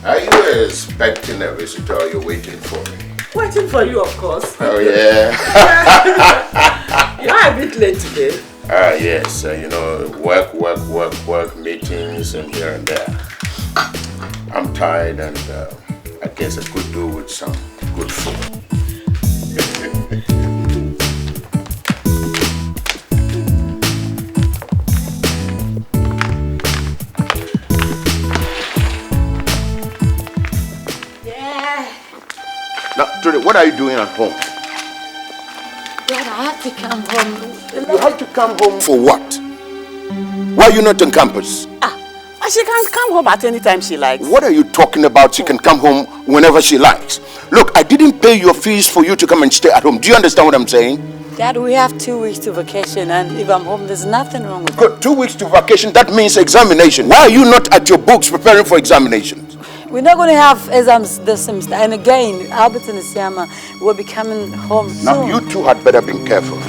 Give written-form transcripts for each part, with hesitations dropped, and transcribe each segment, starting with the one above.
Are you expecting a visitor or you're waiting for me? Waiting for you, of course. Oh, yeah. You are a bit late today. Yes. You know, work, meetings, and here and there. I'm tired and I guess I could do with some good food. Now, Trudy, what are you doing at home? Dad, I have to come home. You have to come home for what? Why are you not on campus? She can come home at any time she likes. What are you talking about? She can come home whenever she likes. Look, I didn't pay your fees for you to come and stay at home. Do you understand what I'm saying? Dad, we have 2 weeks to vacation, and if I'm home, there's nothing wrong with Good. 2 weeks to vacation, that means examination. Why are you not at your books preparing for examinations? We're not going to have exams this semester. And again, Albert and Isiama will be coming home soon. Now, you two had better be careful.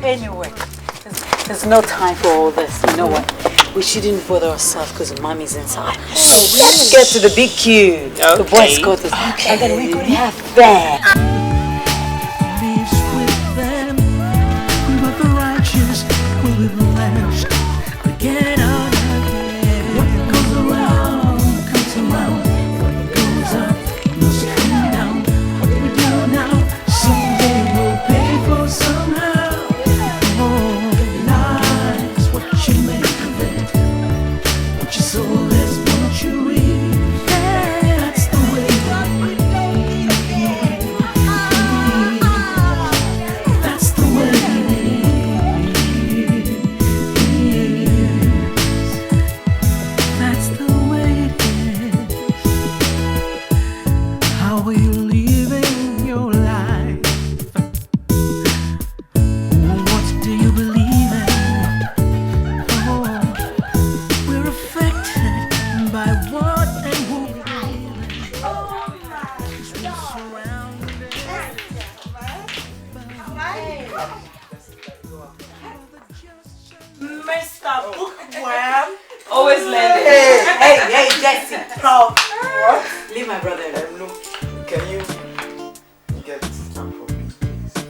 Anyway, there's no time for all this. You know what? We shouldn't bother ourselves because Mommy's inside. Let's get to the big queue. Okay. The boys got this. Okay. And then we're going to have fun.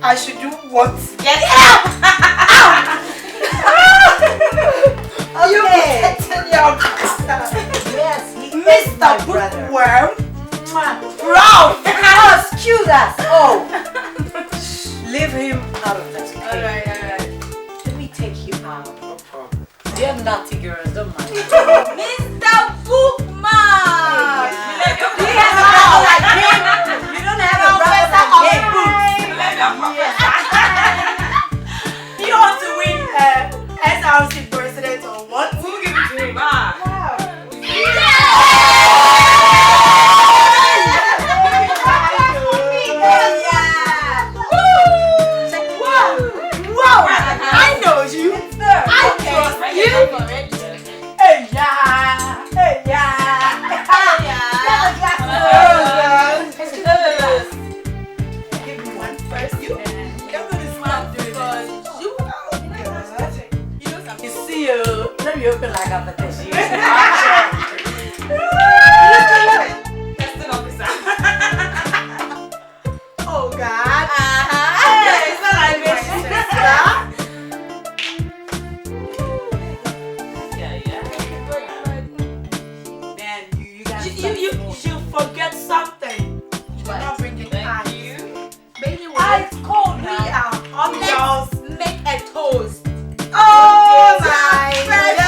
I should do what? Get out! Okay. You protecting your brother. Yes, he Mr. Bookworm. Ralph! Excuse us! Oh! Leave him out of this. Alright. Let me take you out. No problem. They're naughty girls, don't mind. Mr. Bookman! You don't have a brother like him. He wants to win SRC president or what? We'll give it to him. Wow. Wow! I know you. I trust you. Hey Give me one first. You're gonna stop doing this. You see you. Let me open like a petition. Oh God. Hey, it's not like my sister. You forget something. You did not bring it out. Ice cold. We are hot girls. Make a toast. Oh my God.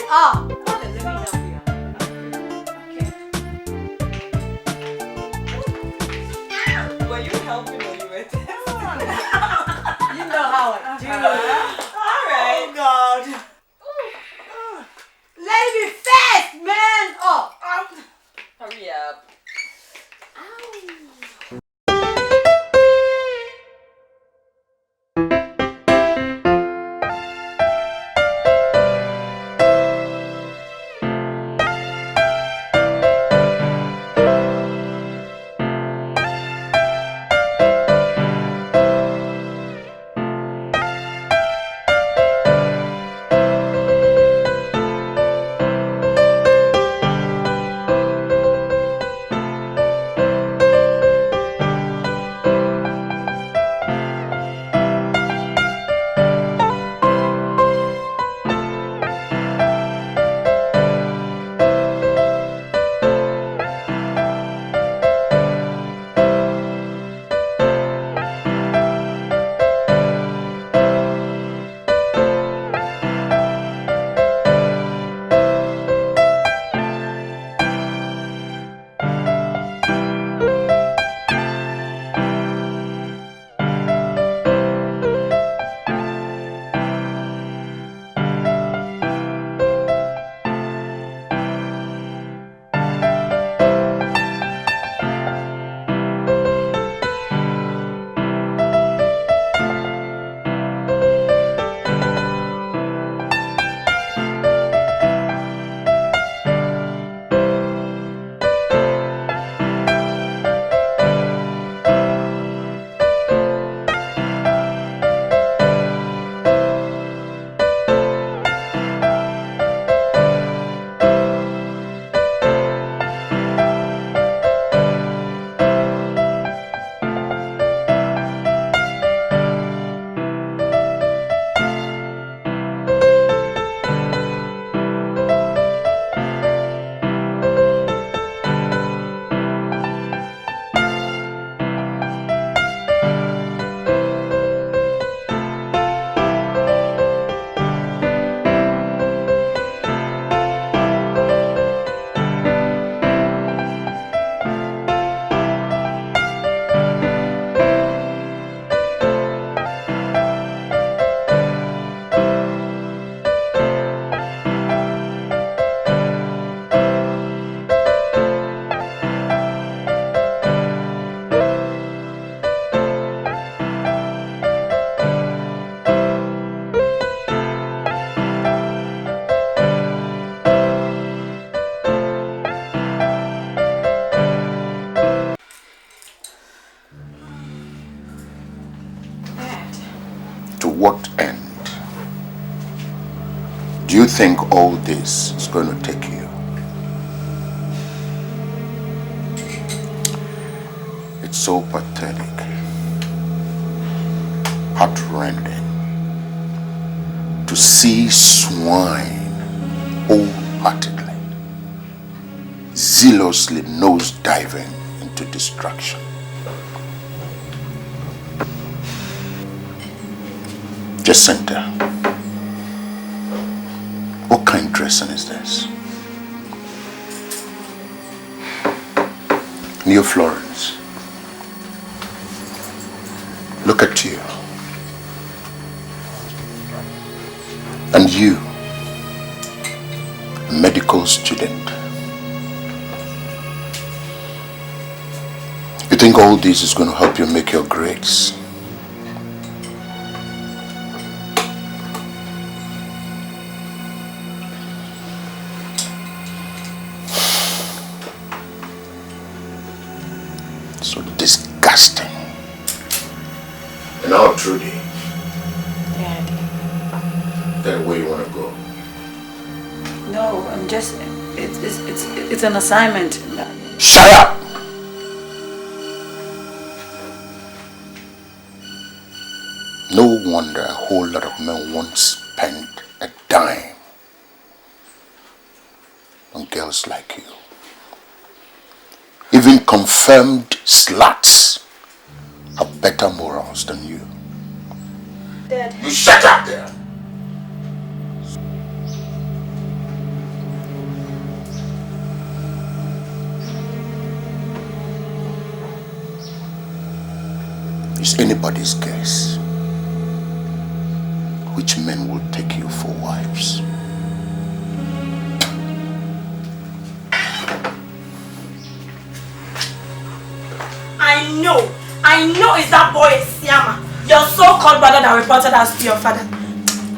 up. Okay, let me help you. Okay. Were you helping or you were testing? You know how I do. All right. Oh God. Let me fast, man. Oh. Hurry up. To what end do you think all this is going to take you? It's so pathetic, heartrending to see swine wholeheartedly, zealously nose-diving into destruction. Jacinta, what kind of dressing is this? New Florence, look at you. And you, a medical student. You think all this is going to help you make your grades? So disgusting. And now, Trudy, that way you want to go? No, I'm just, it's an assignment. Shut up! No wonder a whole lot of men won't spend a dime on girls like you. Even confirmed sluts have better morals than you. Dad. You shut up there! It's anybody's guess which men will take you for wives. I know it's that boy Siama, your so-called brother that reported us to your father.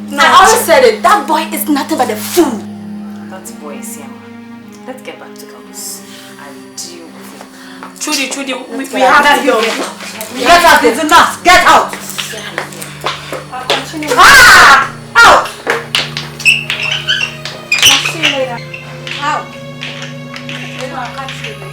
No, I always said it, that boy is nothing but a fool. That boy is Siama. Let's get back to campus and deal with it. Trudy, we have to go. Get out, it's enough. Get out. I'll continue. Ah! Out! I'll see you later. Out. I'll catch you later.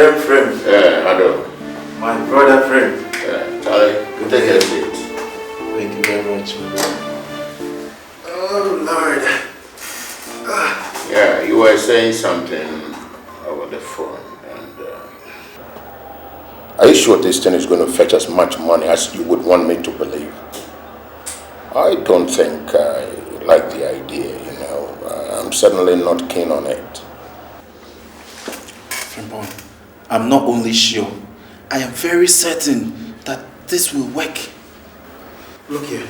Friend. Awo. My brother friend. Charlie, you take a seat. Thank you very much, my brother. Oh, Lord. Yeah, you were saying something over the phone. And are you sure this thing is going to fetch as much money as you would want me to believe? I don't think I like the idea, you know. I'm certainly not keen on it. Friend, I'm not only sure, I am very certain that this will work. Look here,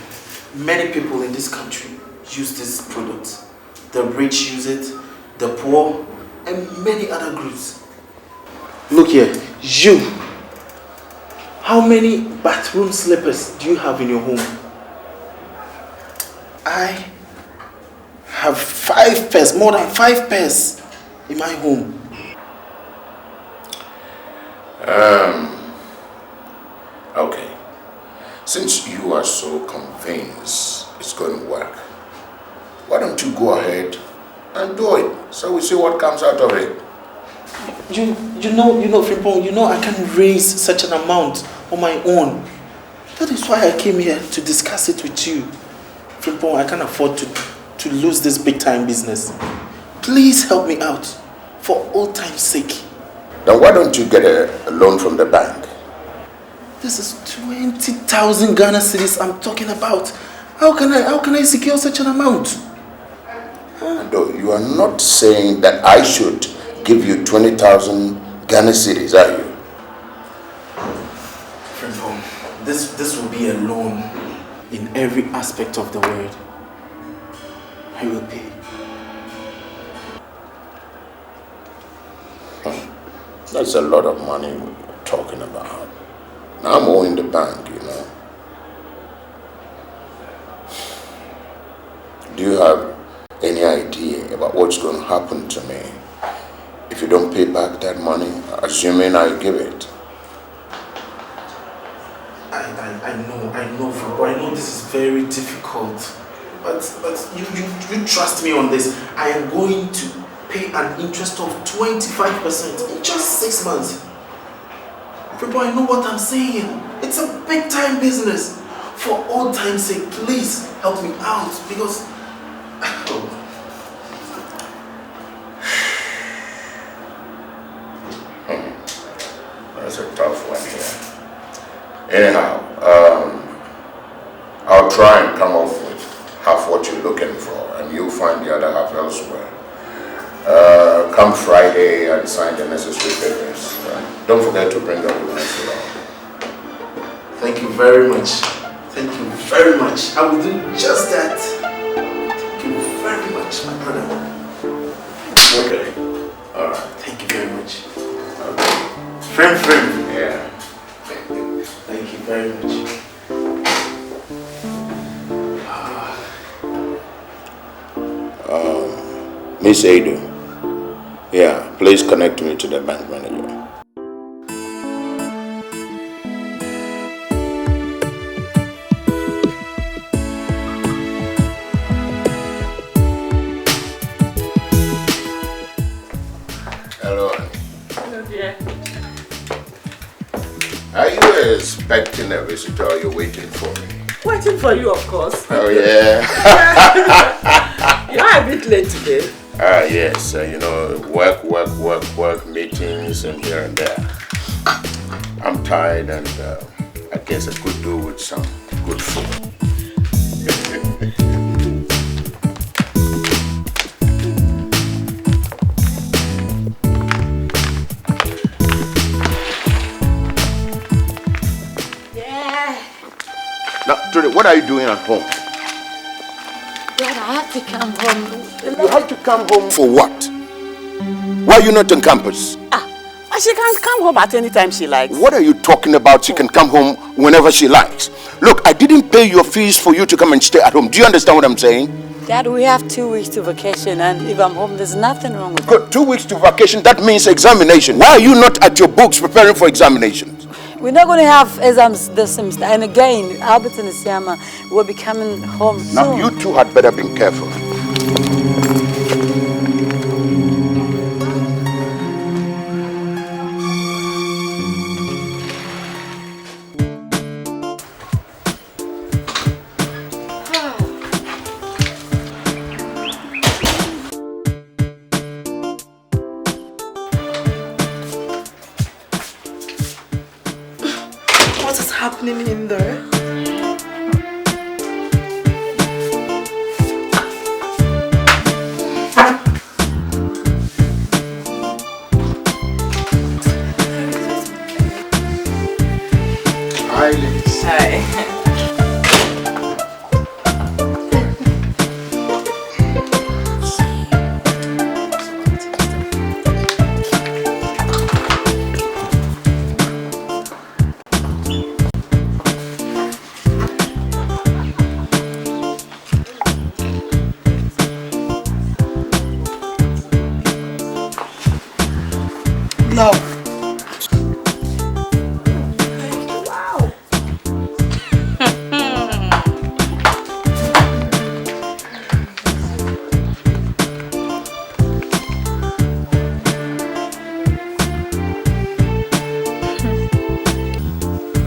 many people in this country use this product. The rich use it, the poor, and many other groups. Look here, you. How many bathroom slippers do you have in your home? I have 5 pairs, more than 5 pairs in my home. Okay. Since you are so convinced it's going to work, why don't you go ahead and do it so we see what comes out of it? You know, Frimpong, you know I can raise such an amount on my own. That is why I came here to discuss it with you. Frimpong, I can't afford to lose this big time business. Please help me out for old time's sake. Then why don't you get a loan from the bank? This is 20,000 Ghana cedis I'm talking about. How can I secure such an amount? No, you are not saying that I should give you 20,000 Ghana cedis, are you? Frimpong, this will be a loan in every aspect of the word. I will pay. That's a lot of money we're talking about. Now I'm owing the bank, you know. Do you have any idea about what's going to happen to me if you don't pay back that money, assuming I give it? I know, Frimpong. I know this is very difficult. But you trust me on this. I am going to pay an interest of 25% in just 6 months. Frimpong, I know what I'm saying. It's a big time business. For old time's sake, please help me out because That's a tough one here. Anyhow, I'll try and come up with half what you're looking for, and you'll find the other half elsewhere. Come Friday and sign the necessary papers. Don't forget to bring the witness along. thank you very much. Thank you very much. I will do just that. Thank you very much, my brother. Okay. Alright. Thank you very much. Okay. Friend. Yeah. Thank you very much. Miss ADOM. Yeah, please connect me to the bank manager. Hello, honey. Hello, dear. Are you expecting a visitor or you're waiting for me? Waiting for you, of course. Oh, yeah. You are a bit late today. Yes. You know, work, meetings, and here and there. I'm tired, and I guess I could do with some good food. Now, Trudy, what are you doing at home? Dad, I have to come home. You have to come home for what? Why are you not on campus? She can't come home at any time she likes. What are you talking about? She can come home whenever she likes. Look, I didn't pay your fees for you to come and stay at home. Do you understand what I'm saying? Dad, we have 2 weeks to vacation, and if I'm home, there's nothing wrong with Good. 2 weeks to vacation, that means examination. Why are you not at your books preparing for examinations? We're not going to have exams this semester. And again, Albert and Isiama will be coming home soon. Now, you two had better be careful. What is happening in there? Hi, ladies. Hi. No.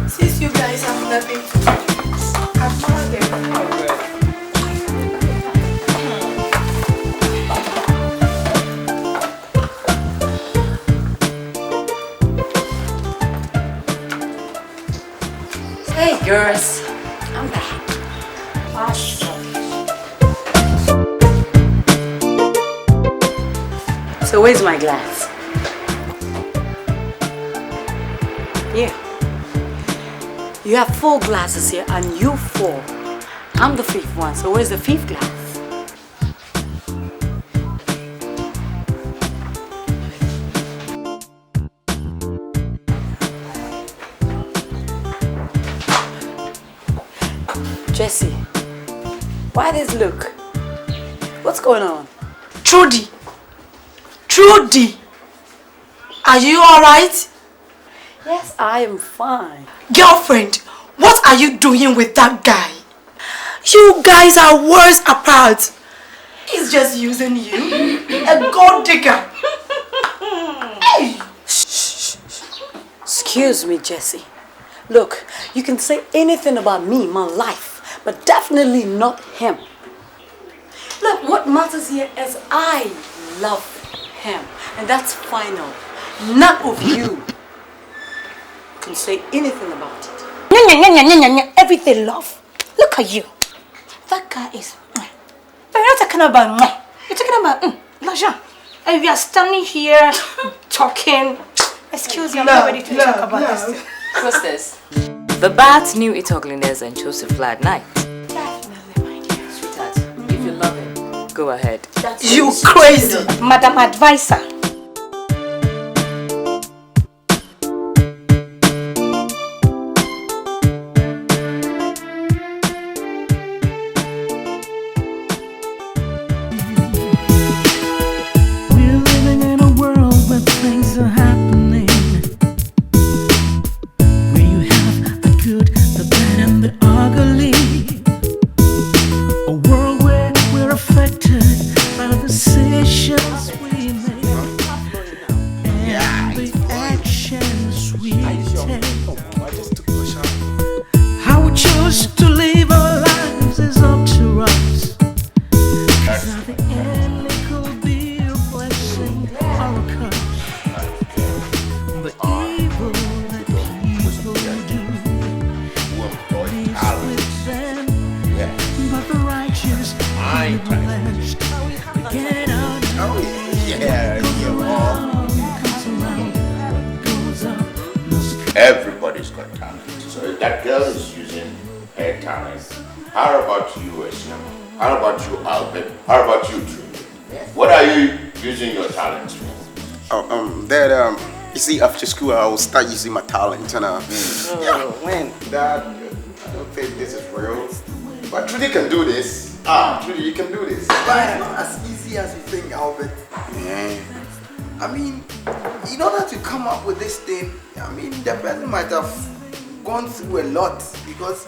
Since you guys have nothing to do, I found it. Hey, girls. I'm back. So where's my glass? Here. You have 4 glasses here, and you 4. I'm the 5th one, so where's the 5th glass? Jesse, why this look? What's going on? Trudy! Trudy! Are you alright? Yes, I am fine. Girlfriend, what are you doing with that guy? You guys are worlds apart. He's just using you. A gold digger. Hey! Excuse me, Jesse. Look, you can say anything about me, my life, but definitely not him. Look, what matters here is I love him, and that's final. None of you can say anything about it. Everything, love. Look at you. That guy is. But you're not talking about. You're talking about. L'argent. And we are standing here talking. Excuse me, I'm not ready to talk about this. What's this? The bats knew its ugliness and chose to fly at night. Definitely, my dear. Sweetheart, if you love him, go ahead. You crazy. Madam Advisor. We're living in a world where things are happening, where you have the good, the bad, and the ugly. A world where we're affected by the decisions we make and the actions we take. How we choose to live about you, Esiam? How about you, Albert? How about you, Drew? What are you using your talents for? You see, after school, I will start using my talent, and when Dad, I don't think this is real, but Trudy can do this. Trudy, you can do this. But it's not as easy as you think, Albert. Yeah. I mean, in order to come up with this thing, I mean, the person might have gone through a lot because.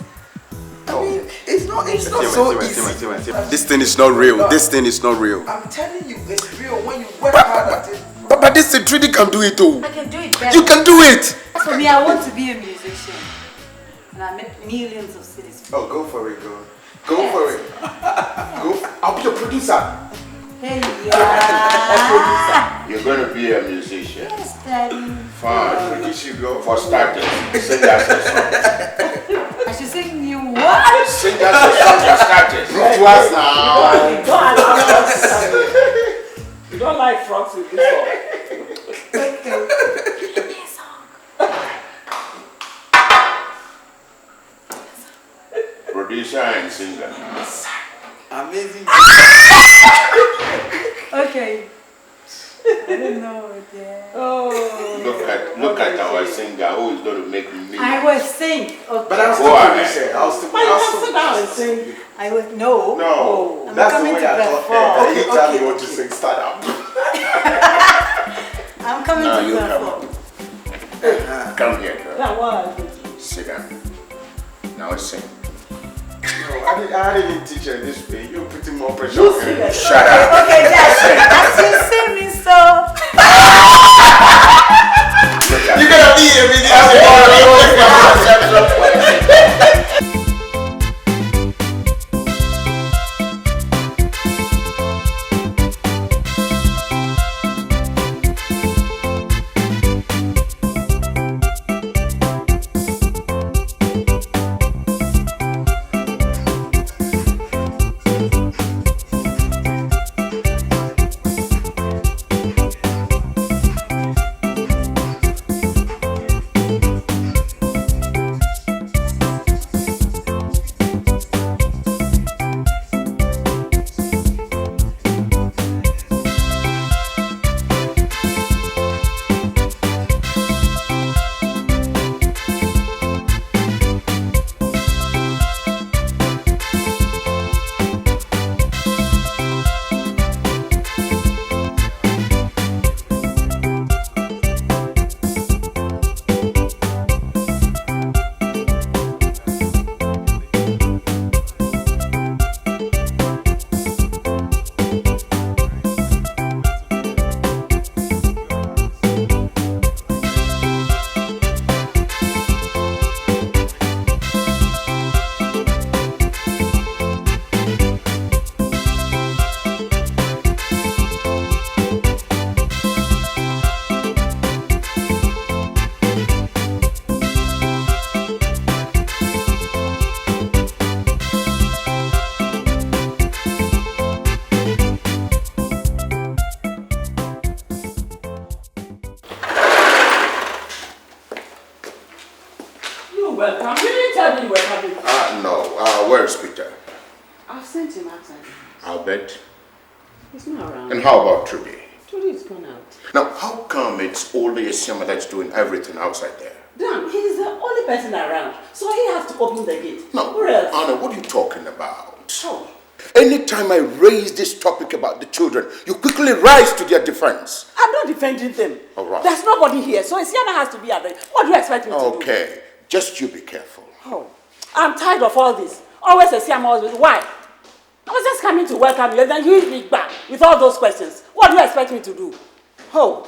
I mean, it's not so easy. This thing is not real. This thing is not real. I'm telling you, it's real when you work hard at it. But this thing, Trudy can do it too. I can do it better. You can do it. As for me, I want to be a musician. And I make millions of cities. Oh, go for it, girl. Go for it. I'll be your producer. Hey, yeah. You're going to be a musician. Yes, Daddy. Fine. Produce you, girl. For starters, sing us a song. I should sing you what? Sing us a song for starters. To us now. You don't like frogs with this song. Producer and singer. Amazing. Okay. I don't know. Yeah. Oh. Look at our singer who is going to make me. I will sing. Okay. But I'll still produce. I'll still. Why you don't sit down and sing? I will. No. No, I'm that's the coming way to I thought. perform. Anytime you want to sing, start up. I'm coming No, to you perform. Come here, girl. Now what? Sit down. Now sing. No, I didn't teach her this way. You're putting more pressure You on sing her. it. Shut up. Okay, that's you see me so. You're gonna be a video. Welcome. You didn't tell me you were coming. No. Where's Peter? I've sent him outside. Albert? He's not around. And how about Trudy? Trudy is gone out. Now, how come it's only Esiama that's doing everything outside there? Damn, he's the only person around. So he has to open the gate. No. Who else? Anna, what are you talking about? Oh. Anytime I raise this topic about the children, you quickly rise to their defense. I'm not defending them. All right. There's nobody here, so Isiana has to be at the... What do you expect me to do? Okay, just you be careful. Oh, I'm tired of all this. Always Isiana, always. Why? I was just coming to welcome you, and then you hit me back with all those questions. What do you expect me to do? Oh.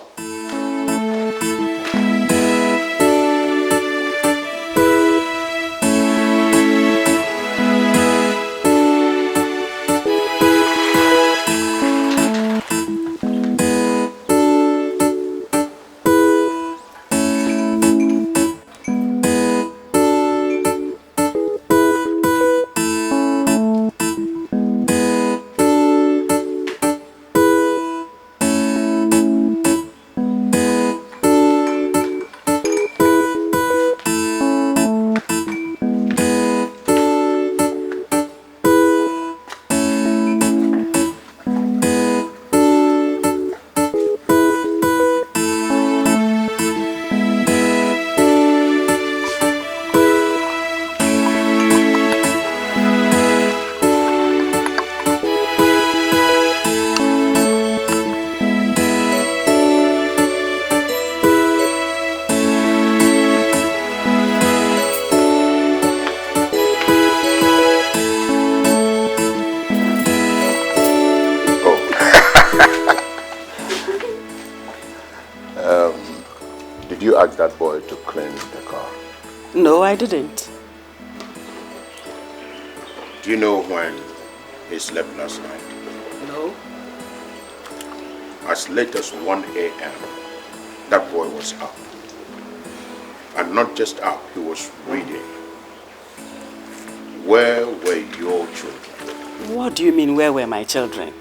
Did you ask that boy to clean the car? No, I didn't. Do you know when he slept last night? No. As late as 1 a.m., that boy was up. And not just up, he was reading. Where were your children? What do you mean, where were my children?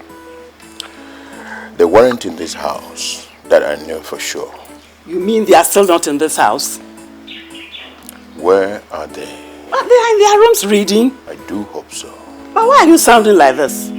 They weren't in this house, that I knew for sure. You mean they are still not in this house? Where are they? They are in their rooms reading. I do hope so. But why are you sounding like this?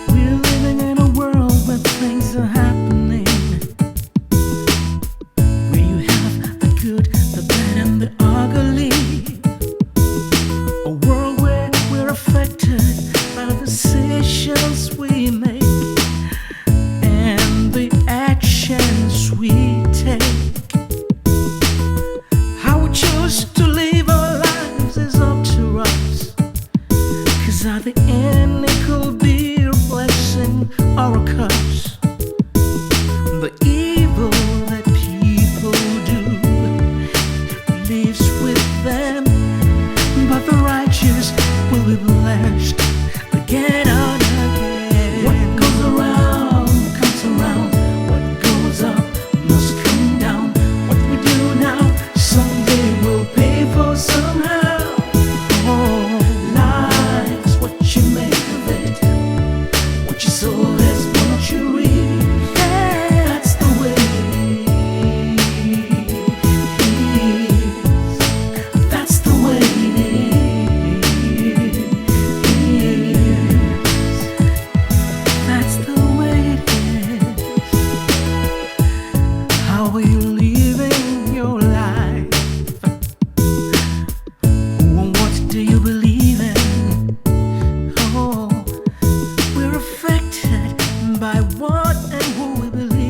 We're living in a world where things are happening, where you have the good, the bad, and the ugly. A world where we're affected by the decisions we make and the actions we take. How we choose to live our lives is up to us. 'Cause at the end it could be a blessing or a curse. The